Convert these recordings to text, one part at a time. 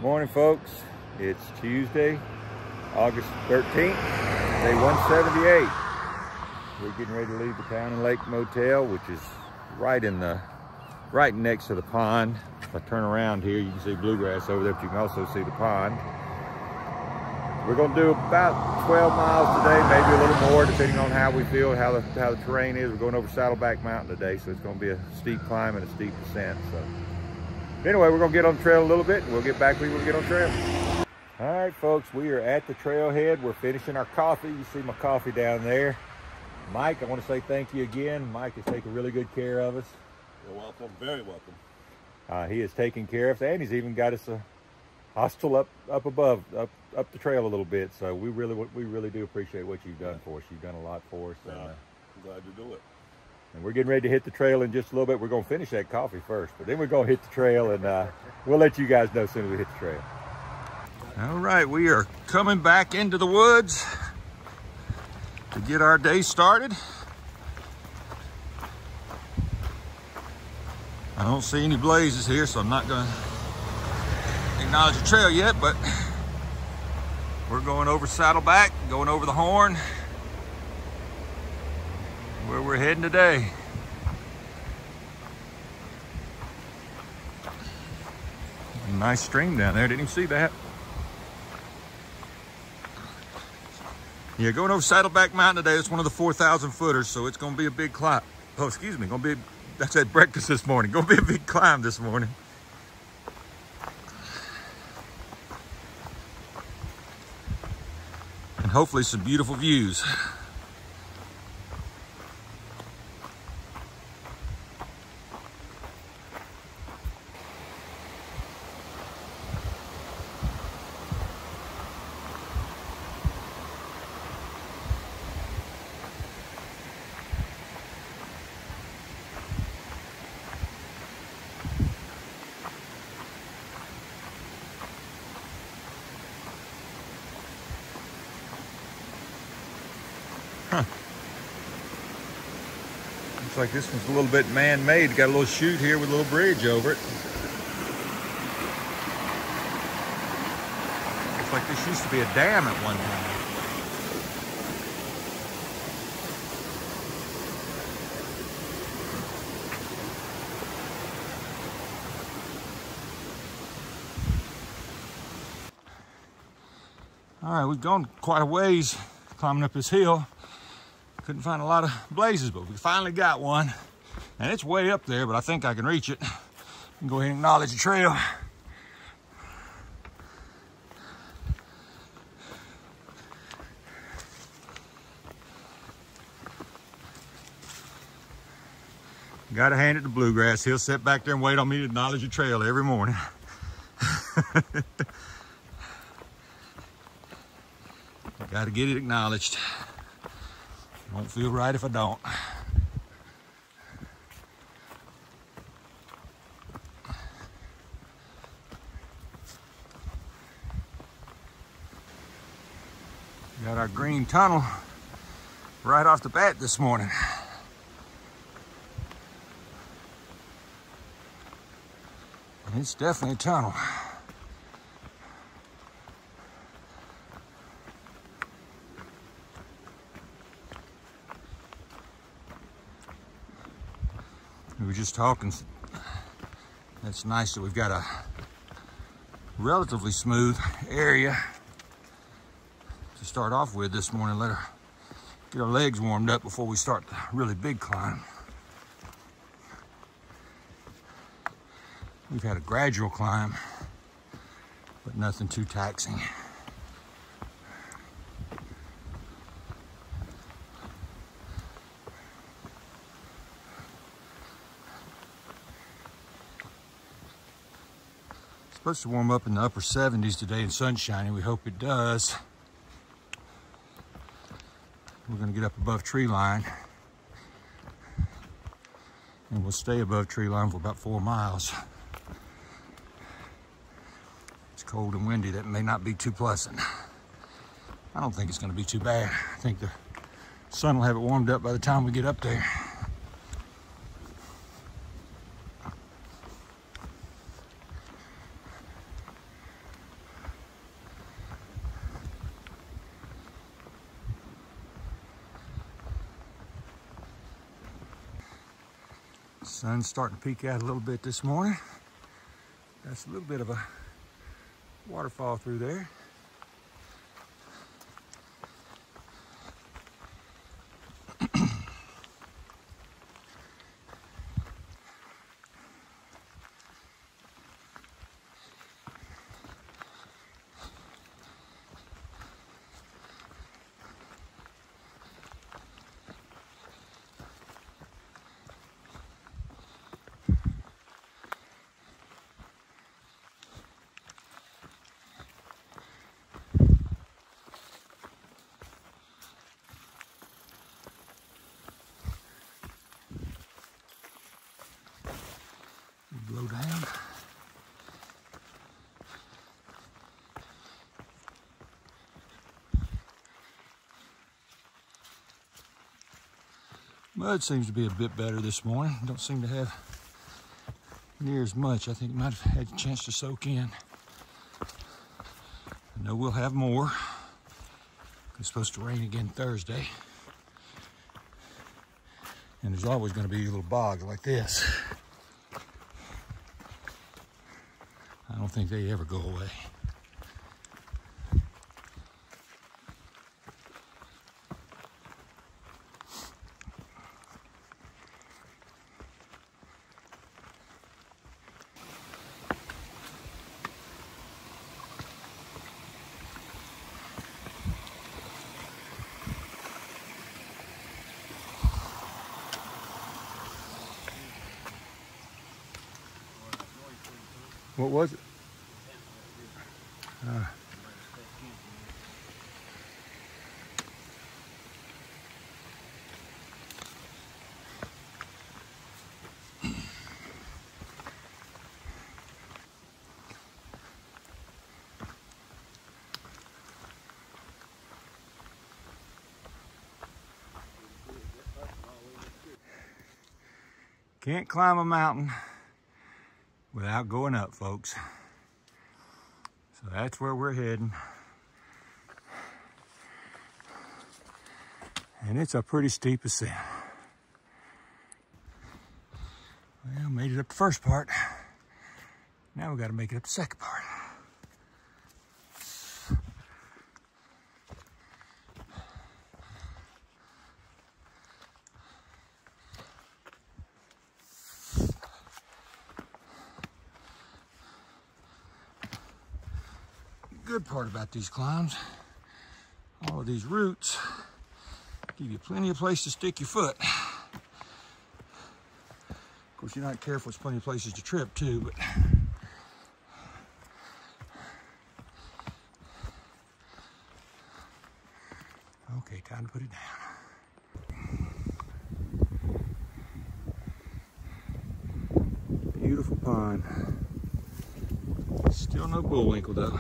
Morning, folks. It's Tuesday, August 13th, day 178. We're getting ready to leave the Town and Lake Motel, which is right next to the pond. If I turn around here, you can see bluegrass over there, but you can also see the pond. We're going to do about 12 miles today, maybe a little more, depending on how we feel, how the terrain is. We're going over Saddleback Mountain today, so it's going to be a steep climb and a steep descent. So anyway, we're going to get on the trail a little bit, and we'll get back when we get on trail. All right, folks, we are at the trailhead. We're finishing our coffee. You see my coffee down there. Mike, I want to say thank you again. Mike has taken really good care of us. You're welcome, very welcome. He has taken care of us, and he's even got us a hostel up above, up the trail a little bit. So we really do appreciate what you've done for us. You've done a lot for us. I'm glad to do it. And we're getting ready to hit the trail in just a little bit. We're going to finish that coffee first, but then we're going to hit the trail, and we'll let you guys know as soon as we hit the trail. All right, we are coming back into the woods to get our day started. I don't see any blazes here, so I'm not going to acknowledge the trail yet, but we're going over Saddleback, going over the Horn, where we're heading today. Nice stream down there, didn't even see that. Yeah, going over Saddleback Mountain today. It's one of the 4,000 footers, so it's going to be a big climb. Oh, excuse me, that's at breakfast this morning. Going to be a big climb this morning. And hopefully some beautiful views. Huh. Looks like this one's a little bit man-made. Got a little chute here with a little bridge over it. Looks like this used to be a dam at one time. All right, we've gone quite a ways climbing up this hill. Couldn't find a lot of blazes, but we finally got one. And it's way up there, but I think I can reach it. Go ahead and acknowledge the trail. Gotta hand it to Bluegrass. He'll sit back there and wait on me to acknowledge the trail every morning. Gotta get it acknowledged. Won't feel right if I don't. Got our green tunnel right off the bat this morning. It's definitely a tunnel. We were just talking, it's nice that we've got a relatively smooth area to start off with this morning. Let her get our legs warmed up before we start the really big climb. We've had a gradual climb, but nothing too taxing. Supposed to warm up in the upper 70s today and sunshiny. We hope it does. We're going to get up above tree line, and we'll stay above tree line for about 4 miles. It's cold and windy. That may not be too pleasant. I don't think it's going to be too bad. I think the sun will have it warmed up by the time we get up there. Sun's starting to peek out a little bit this morning. That's a little bit of a waterfall through there. Blow down. Mud seems to be a bit better this morning. Don't seem to have near as much. I think it might have had a chance to soak in. I know we'll have more. It's supposed to rain again Thursday. And there's always going to be a little bog like this. I don't think they ever go away. What was it? Can't climb a mountain without going up, folks. So that's where we're heading. And it's a pretty steep ascent. Well, made it up the first part. Now we got to make it up the second part. Good part about these climbs, all of these roots give you plenty of place to stick your foot. Of course, you're not careful, there's plenty of places to trip too, but okay, time to put it down. Beautiful pond. Still no bullwinkle though.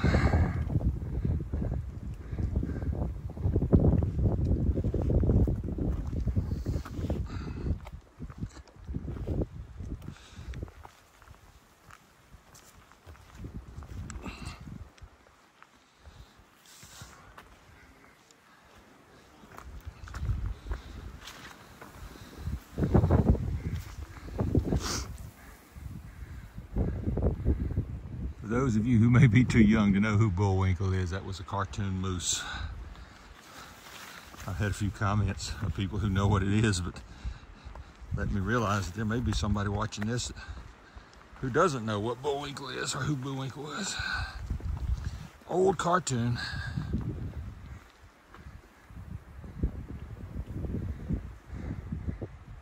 For those of you who may be too young to know who Bullwinkle is, that was a cartoon moose. I've had a few comments of people who know what it is, but let me realize that there may be somebody watching this who doesn't know what Bullwinkle is or who Bullwinkle was. Old cartoon.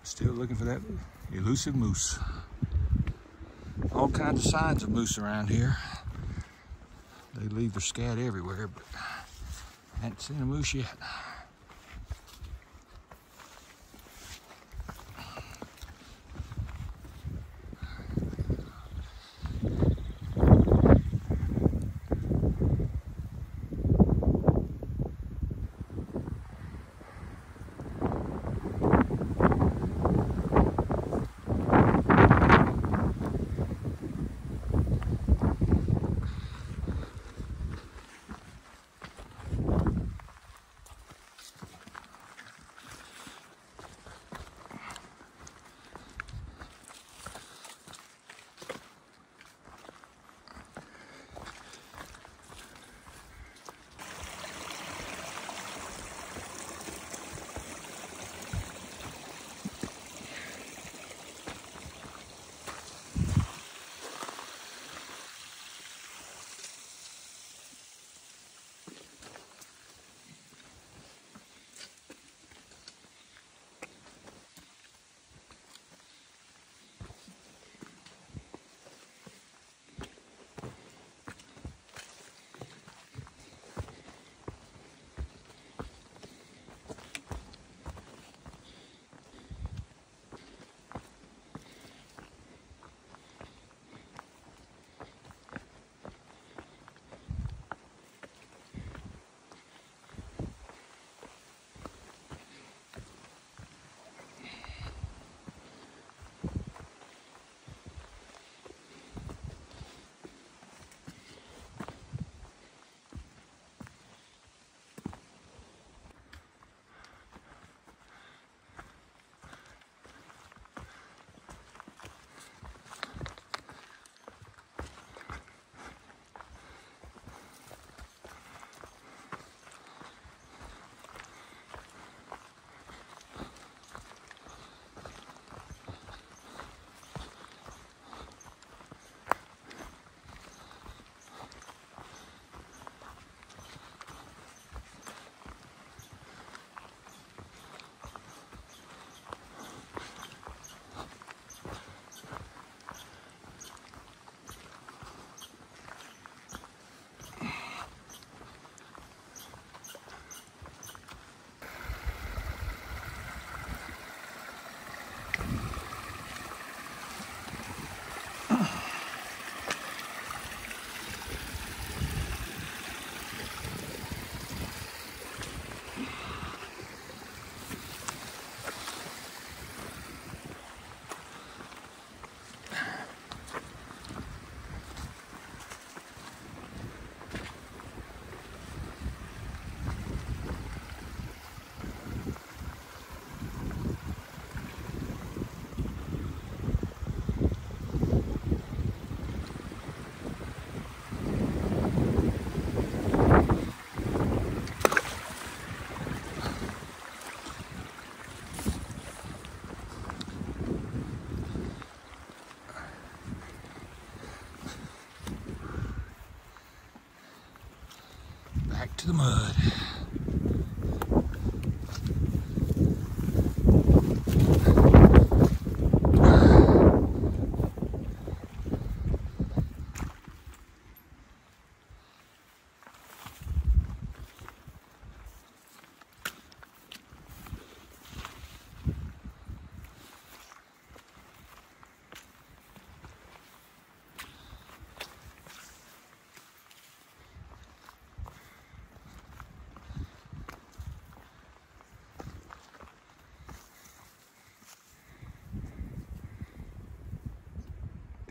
Still looking for that elusive moose. All kinds of signs of moose around here. They leave their scat everywhere, but I haven't seen a moose yet. to the mud.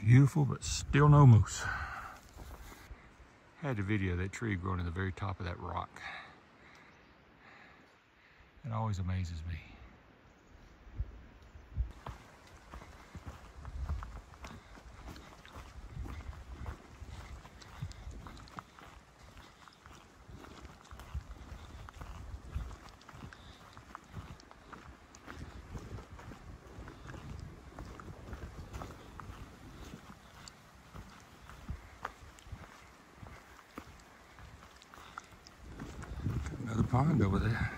Beautiful, but still no moose. Had to video that tree growing in the very top of that rock. It always amazes me. Another pond over there.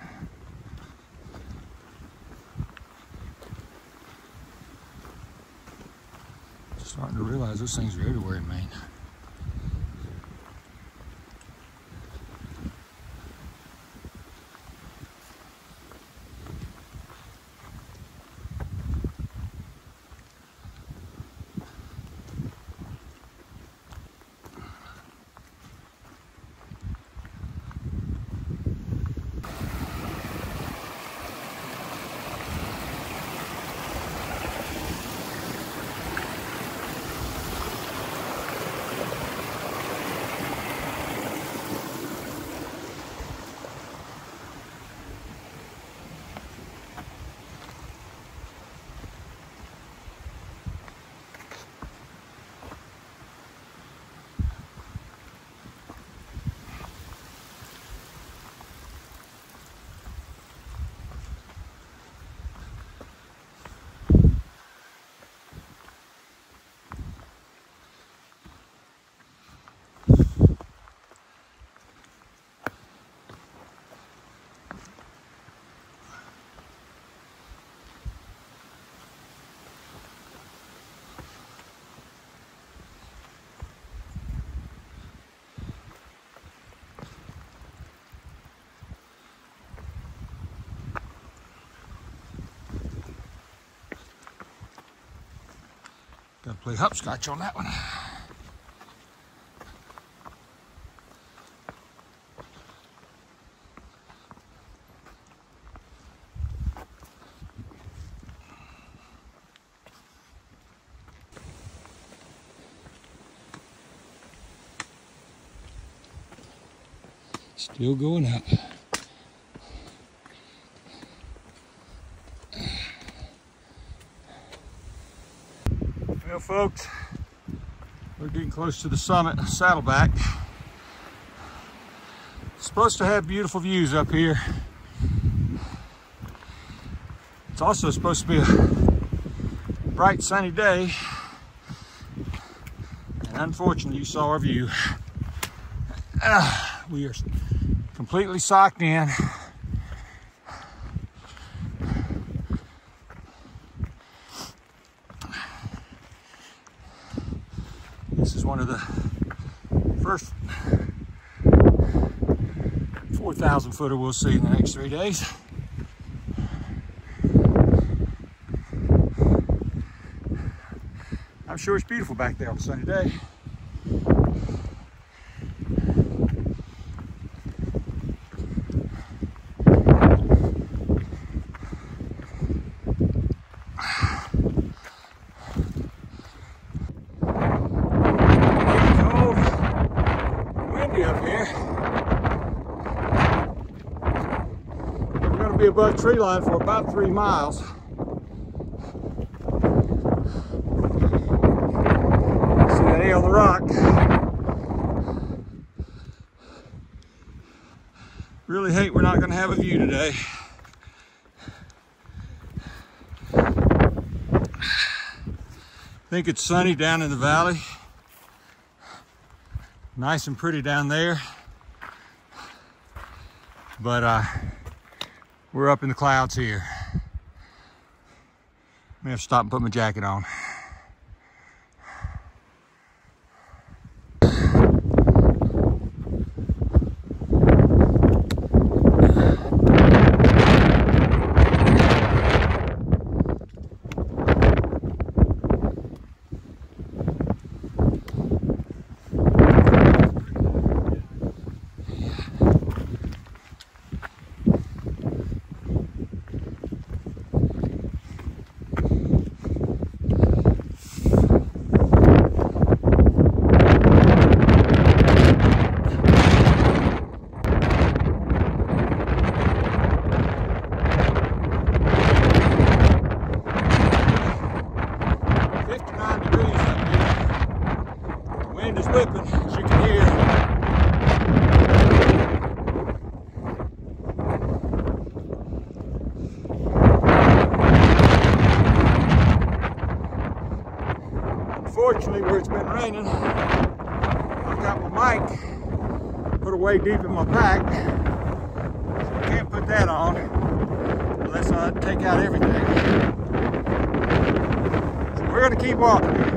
Starting to realize those things are everywhere in Maine. Gotta play hopscotch on that one. Still going up. Well, folks, we're getting close to the summit of Saddleback. It's supposed to have beautiful views up here. It's also supposed to be a bright sunny day. And unfortunately, you saw our view. We are completely socked in. This is one of the first 4,000 footer we'll see in the next 3 days. I'm sure it's beautiful back there on a sunny day. Up here. We're going to be above tree line for about 3 miles. See that A on the rock? Really hate we're not going to have a view today. I think it's sunny down in the valley. Nice and pretty down there. but we're up in the clouds here. May have to stop and put my jacket on. Whipping, as you can hear. Unfortunately, where it's been raining, I've got my mic put away deep in my pack, so I can't put that on unless I take out everything. So we're going to keep walking.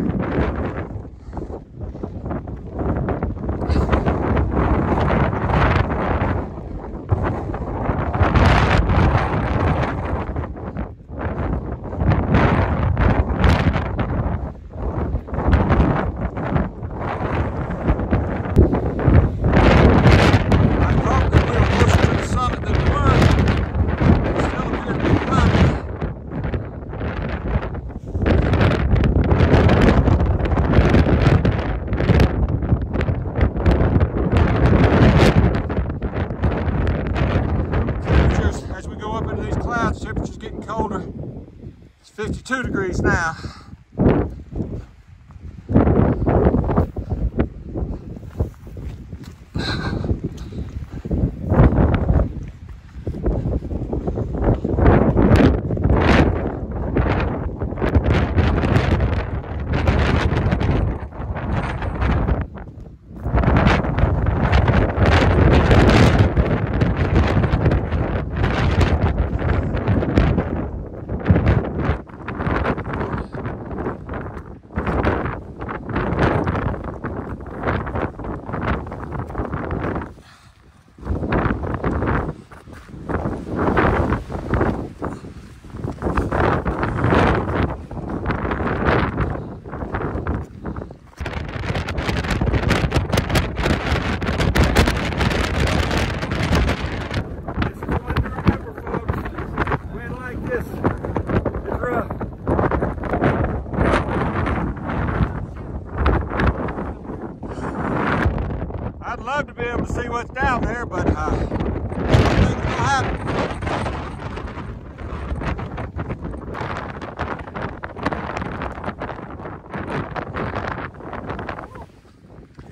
Temperature's getting colder. It's 52 degrees now. I'd love to be able to see what's down there, but I don't think it's gonna happen.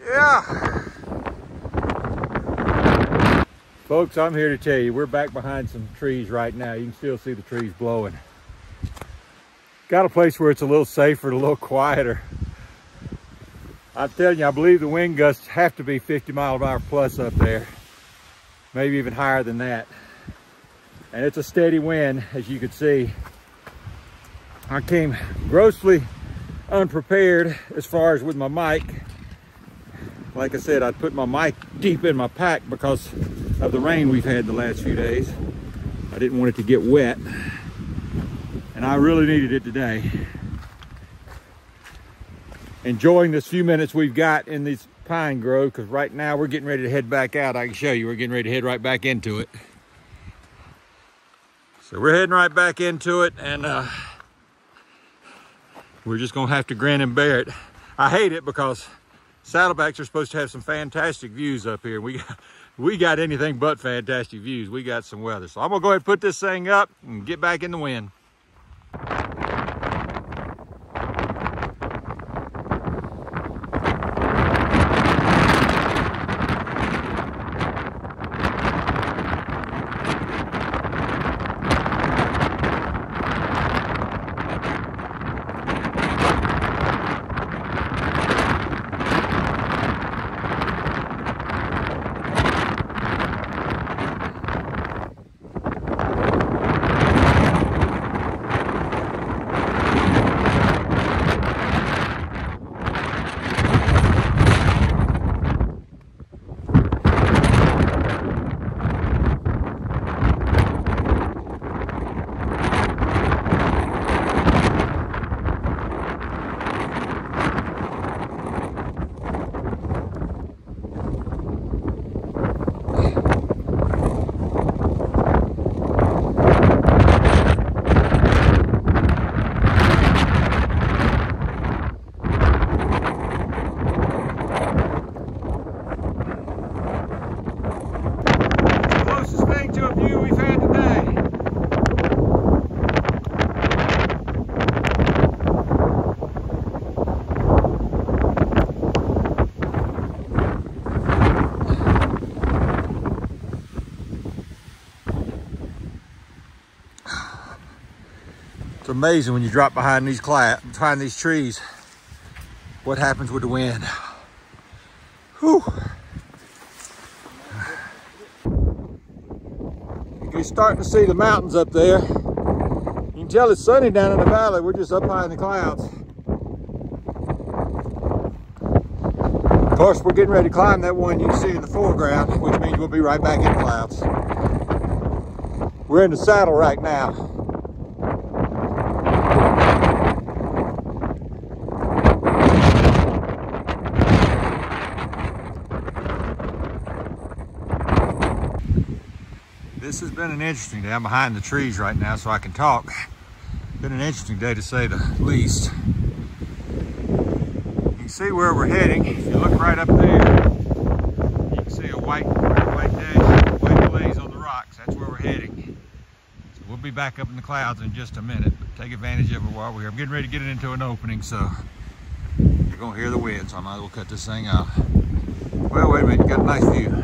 Yeah. Folks, I'm here to tell you, we're back behind some trees right now. You can still see the trees blowing. Got a place where it's a little safer, a little quieter. I'm telling you, I believe the wind gusts have to be 50 miles an hour plus up there. Maybe even higher than that. And it's a steady wind, as you can see. I came grossly unprepared as far as with my mic. Like I said, I'd put my mic deep in my pack because of the rain we've had the last few days. I didn't want it to get wet. And I really needed it today. Enjoying this few minutes we've got in this pine grove, because right now we're getting ready to head back out. I can show you, we're getting ready to head right back into it. So we're heading right back into it, and we're just gonna have to grin and bear it. I hate it because Saddlebacks are supposed to have some fantastic views up here. We got anything but fantastic views. We got some weather. So I'm gonna go ahead and put this thing up and get back in the wind. It's amazing when you drop behind these trees, what happens with the wind. Whew. You're starting to see the mountains up there. You can tell it's sunny down in the valley. We're just up high in the clouds. Of course, we're getting ready to climb that one you can see in the foreground, which means we'll be right back in the clouds. We're in the saddle right now. This has been an interesting day. I'm behind the trees right now so I can talk. Been an interesting day to say the least. You can see where we're heading. If you look right up there, you can see a white blaze on the rocks. That's where we're heading. So we'll be back up in the clouds in just a minute, but take advantage of it while we're here. I'm getting ready to get it into an opening, so you're gonna hear the wind, so I might as well cut this thing out. Well, wait a minute, you got a nice view.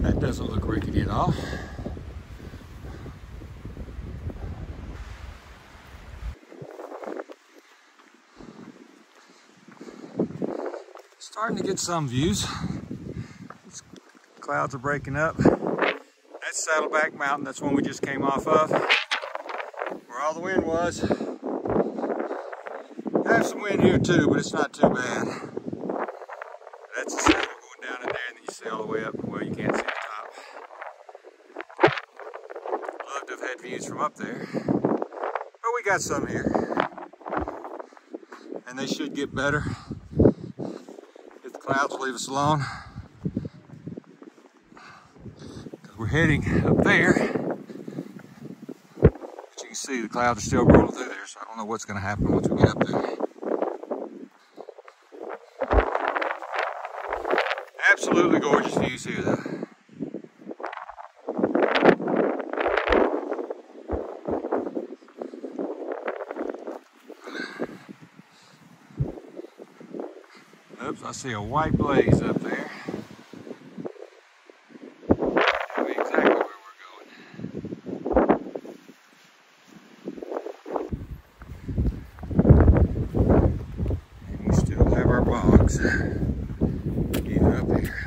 That doesn't look rickety at all. Starting to get some views. These clouds are breaking up. That's Saddleback Mountain. That's one we just came off of, where all the wind was. I have some wind here too, but it's not too bad. That's the saddle going down in there, and then you see all the way up. Well, you can't see the top. Love to have had views from up there, but we got some here, and they should get better if the clouds leave us alone, because we're heading up there. But you can see the clouds are still rolling through there, so I don't know what's going to happen once we get up there. Absolutely gorgeous views here, though. Oops, I see a white blaze up there. Tell me exactly where we're going. And we still have our bogs even up here.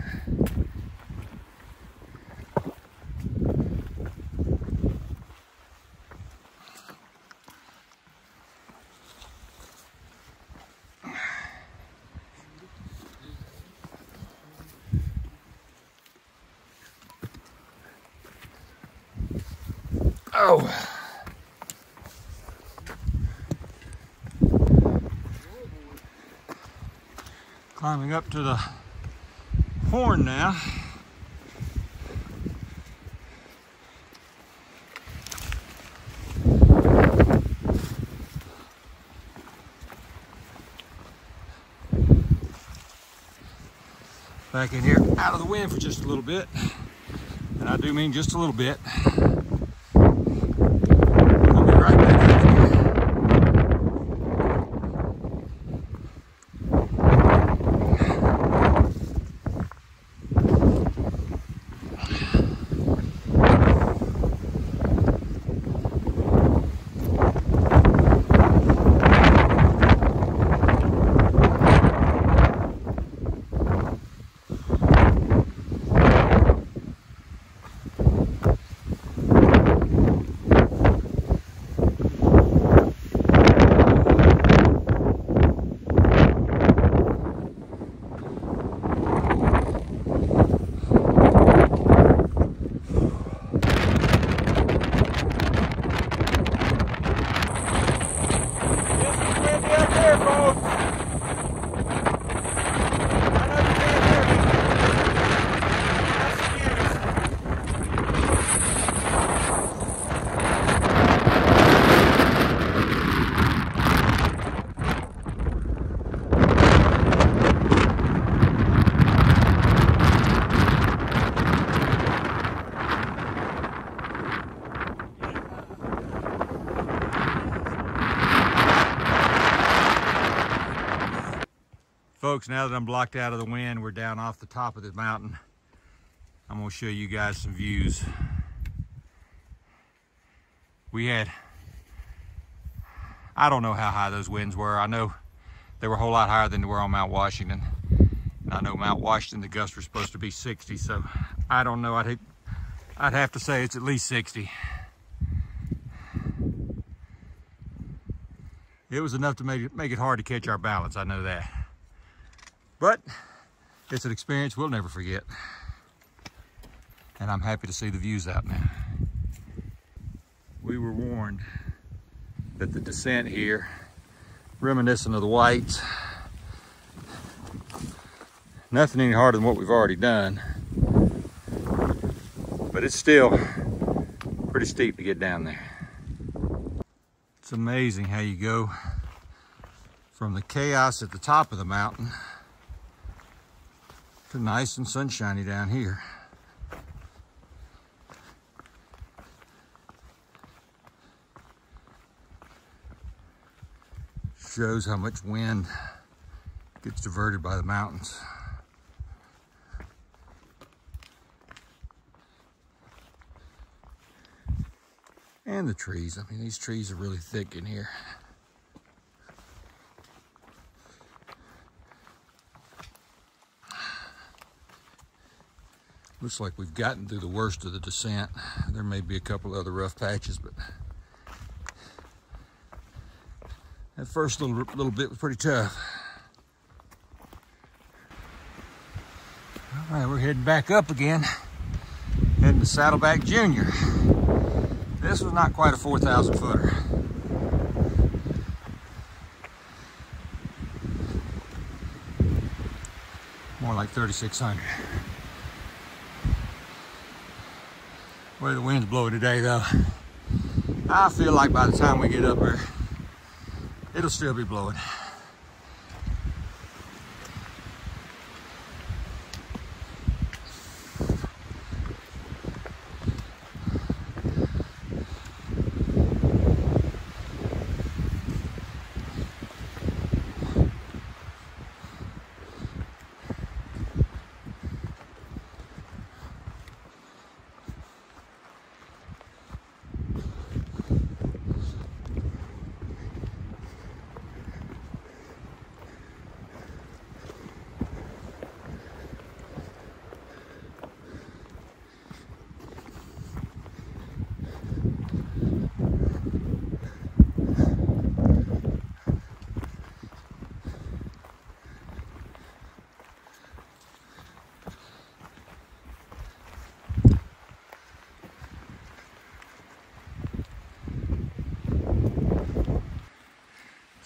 Oh. Climbing up to the horn now. Back in here, out of the wind for just a little bit. And I do mean just a little bit. We'll be right back up here. folks, now that I'm blocked out of the wind, we're down off the top of the mountain. I'm gonna show you guys some views. We had, I don't know how high those winds were. I know they were a whole lot higher than they were on Mount Washington. And I know Mount Washington, the gusts were supposed to be 60, so I don't know. I'd have to say it's at least 60. It was enough to make it hard to catch our balance, I know that. But it's an experience we'll never forget. And I'm happy to see the views out now. We were warned that the descent here, reminiscent of the Whites, nothing any harder than what we've already done, but it's still pretty steep to get down there. It's amazing how you go from the chaos at the top of the mountain to nice and sunshiny down here. Shows how much wind gets diverted by the mountains. And the trees. I mean, these trees are really thick in here. Looks like we've gotten through the worst of the descent. There may be a couple other rough patches, but that first little bit was pretty tough. All right, we're heading back up again, heading to Saddleback Junior. This was not quite a 4,000 footer. More like 3,600. The way the wind's blowing today though, I feel like by the time we get up there, it'll still be blowing.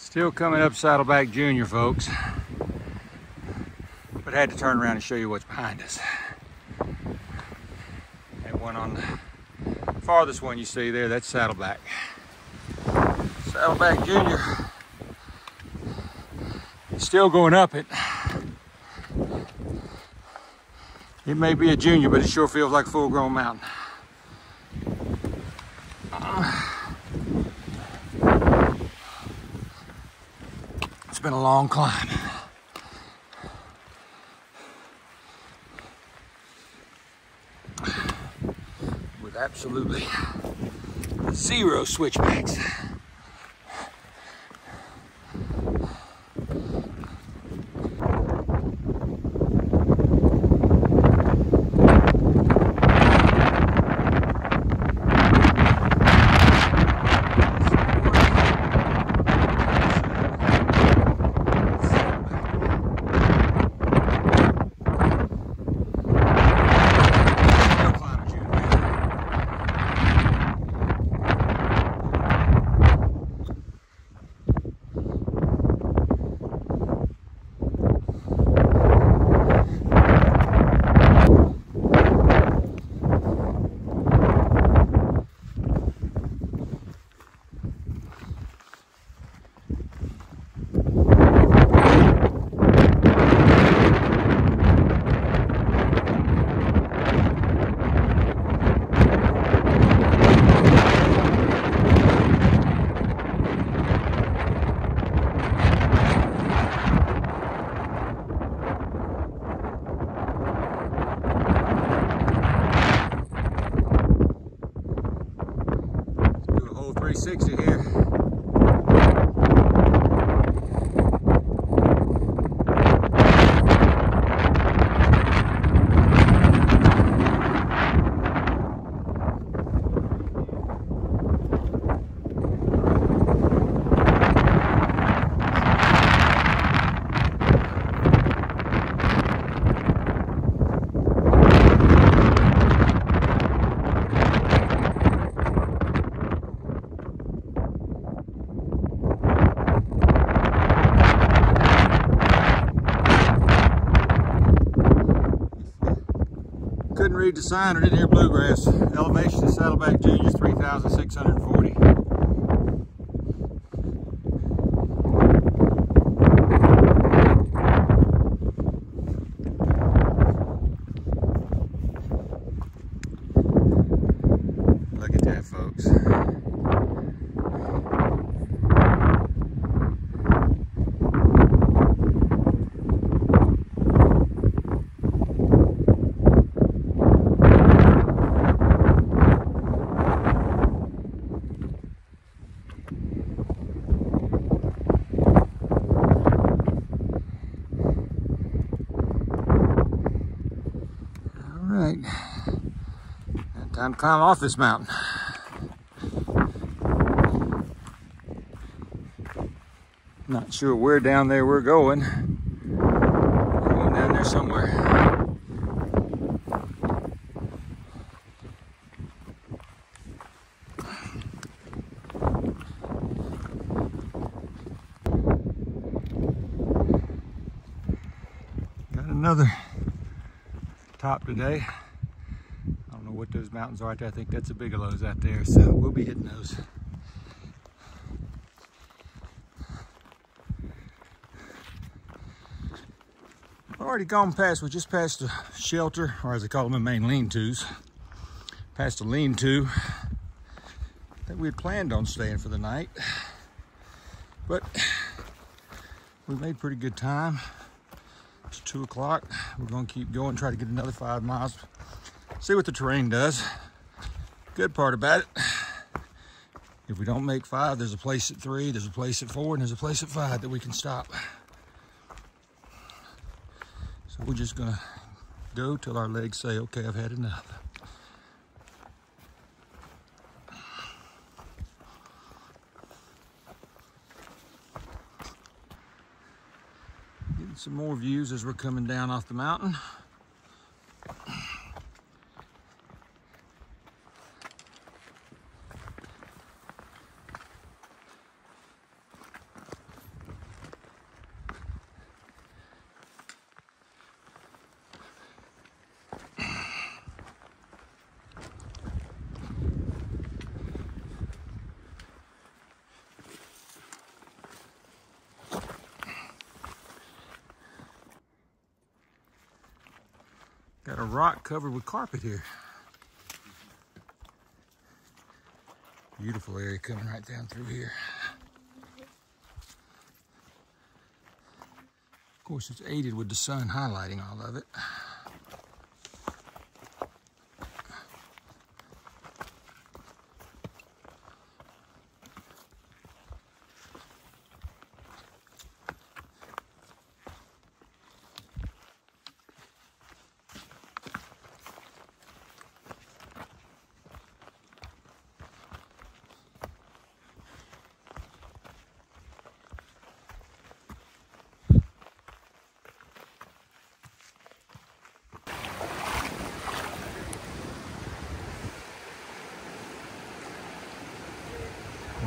Still coming up Saddleback Junior, folks, but had to turn around and show you what's behind us. That one on the farthest one you see there, that's Saddleback. Saddleback Junior is still going up it. It may be a junior, but it sure feels like a full-grown mountain. It's been a long climb. With absolutely zero switchbacks. 260 here. Couldn't read the sign or didn't hear bluegrass. Elevation to Saddleback Juniors 3,640. Look at that, folks. Right, time to climb off this mountain. Not sure where down there we're going. We're going down there somewhere. Got another top today. I don't know what those mountains are out there. I think that's the Bigelow's out there, so we'll be hitting those. Already gone past, we just passed a shelter, or as they call them, the main lean-tos. Past a lean-to that we had planned on staying for the night, but we made pretty good time. It's 2 o'clock. We're gonna keep going, try to get another 5 miles. See what the terrain does. Good part about it, if we don't make 5, there's a place at 3, there's a place at 4, and there's a place at 5 that we can stop. So we're just gonna go till our legs say, okay, I've had enough. Getting some more views as we're coming down off the mountain. Got a rock covered with carpet here. Beautiful area coming right down through here. Of course, it's aided with the sun highlighting all of it.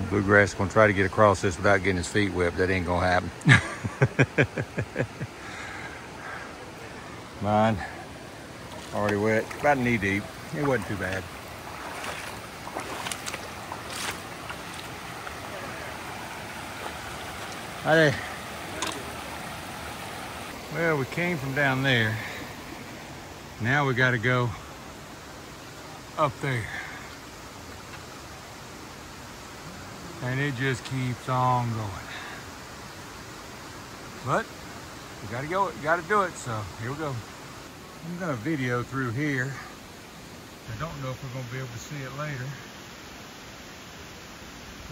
Bluegrass gonna try to get across this without getting his feet whipped. That ain't gonna happen. Mine already wet, about knee deep. It wasn't too bad. Hi there. Well, we came from down there. Now we gotta go up there. And it just keeps on going. But we gotta go, we gotta do it, so here we go. I'm gonna video through here. I don't know if we're gonna be able to see it later.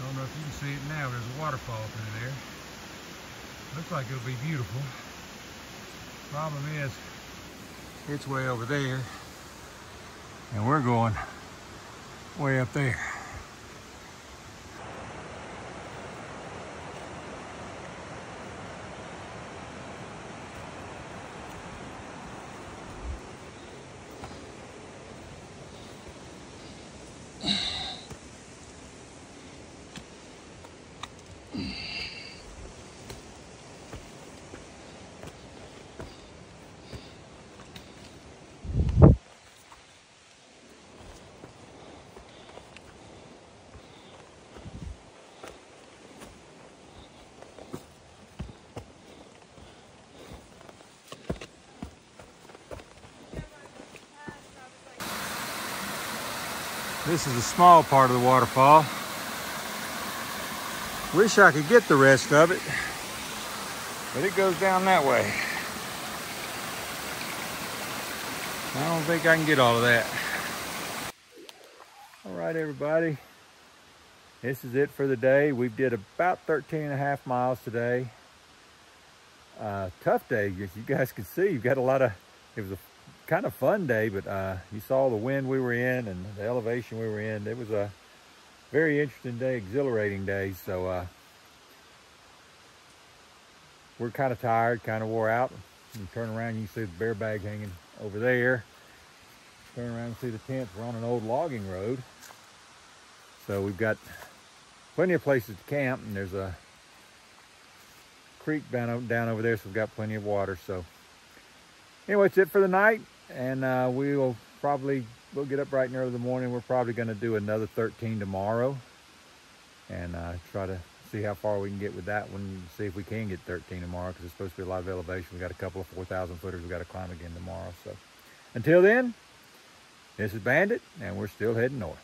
I don't know if you can see it now. There's a waterfall through there. Looks like it'll be beautiful. Problem is, it's way over there, and we're going way up there. This is a small part of the waterfall. Wish I could get the rest of it, but it goes down that way. I don't think I can get all of that. All right, everybody. This is it for the day. We did about 13.5 miles today. Tough day, as you guys can see. You've got a lot of, it was a kind of fun day, but you saw the wind we were in and the elevation we were in. It was a very interesting day, exhilarating day. So we're kind of tired, kind of wore out. You turn around, you can see the bear bag hanging over there. Turn around and see the tents. We're on an old logging road. So we've got plenty of places to camp, and there's a creek down over there, so we've got plenty of water. So anyway, that's it for the night, and we'll get up bright and early in the morning. We're probably going to do another 13 tomorrow, and try to see how far we can get with that one. See if we can get 13 tomorrow, because it's supposed to be a lot of elevation. We got a couple of 4,000 footers we got to climb again tomorrow. So until then, this is Bandit, and we're still heading north.